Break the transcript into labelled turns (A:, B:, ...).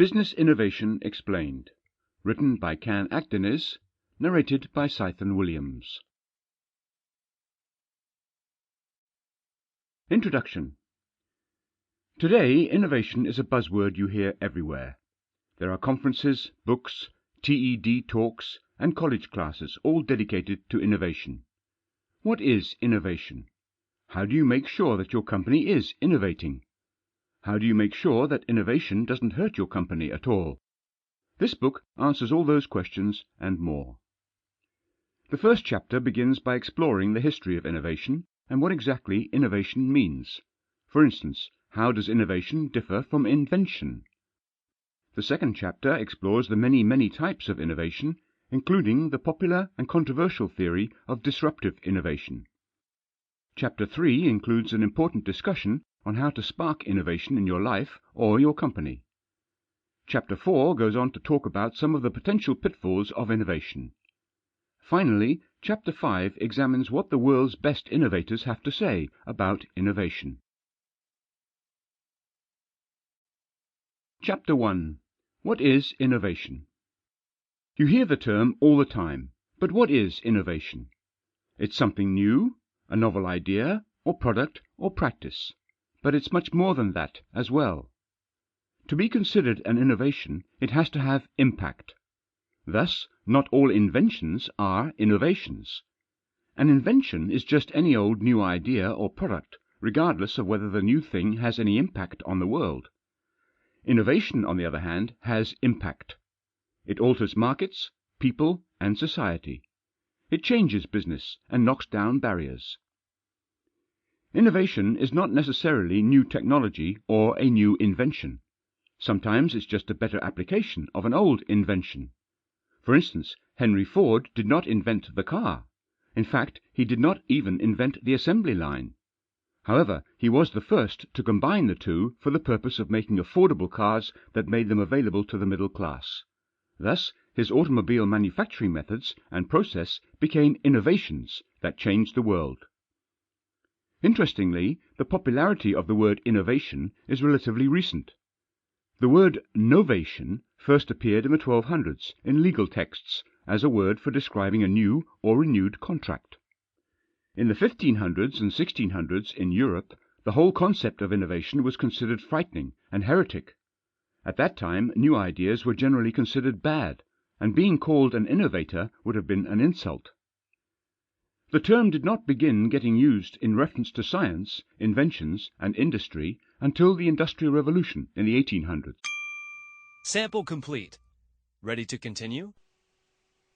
A: Business Innovation Explained. Written by Akdeniz. Narrated by Willams. Introduction. Today, innovation is a buzzword you hear everywhere. There are conferences, books, TED talks, and college classes all dedicated to innovation. What is innovation? How do you make sure that your company is innovating? How do you make sure that innovation doesn't hurt your company at all? This book answers all those questions and more. The first chapter begins by exploring the history of innovation and what exactly innovation means. For instance, how does innovation differ from invention? The second chapter explores the many types of innovation, including the popular and controversial theory of disruptive innovation. Chapter 3 includes an important discussion on how to spark innovation in your life or your company. Chapter 4 goes on to talk about some of the potential pitfalls of innovation. Finally, Chapter 5 examines what the world's best innovators have to say about innovation. Chapter 1. What is innovation? You hear the term all the time, but what is innovation? It's something new, a novel idea, or product, or practice. But it's much more than that as well. To be considered an innovation, it has to have impact. Thus, not all inventions are innovations. An invention is just any old new idea or product, regardless of whether the new thing has any impact on the world. Innovation, on the other hand, has impact. It alters markets, people, and society. It changes business and knocks down barriers. Innovation is not necessarily new technology or a new invention. Sometimes it's just a better application of an old invention. For instance, Henry Ford did not invent the car. In fact, he did not even invent the assembly line. However, he was the first to combine the two for the purpose of making affordable cars that made them available to the middle class. Thus, his automobile manufacturing methods and process became innovations that changed the world. Interestingly, the popularity of the word innovation is relatively recent. The word novation first appeared in the 1200s in legal texts as a word for describing a new or renewed contract. In the 1500s and 1600s in Europe, the whole concept of innovation was considered frightening and heretic. At that time, new ideas were generally considered bad, and being called an innovator would have been an insult. The term did not begin getting used in reference to science, inventions, and industry until the Industrial Revolution in the 1800s.
B: Sample complete. Ready to continue?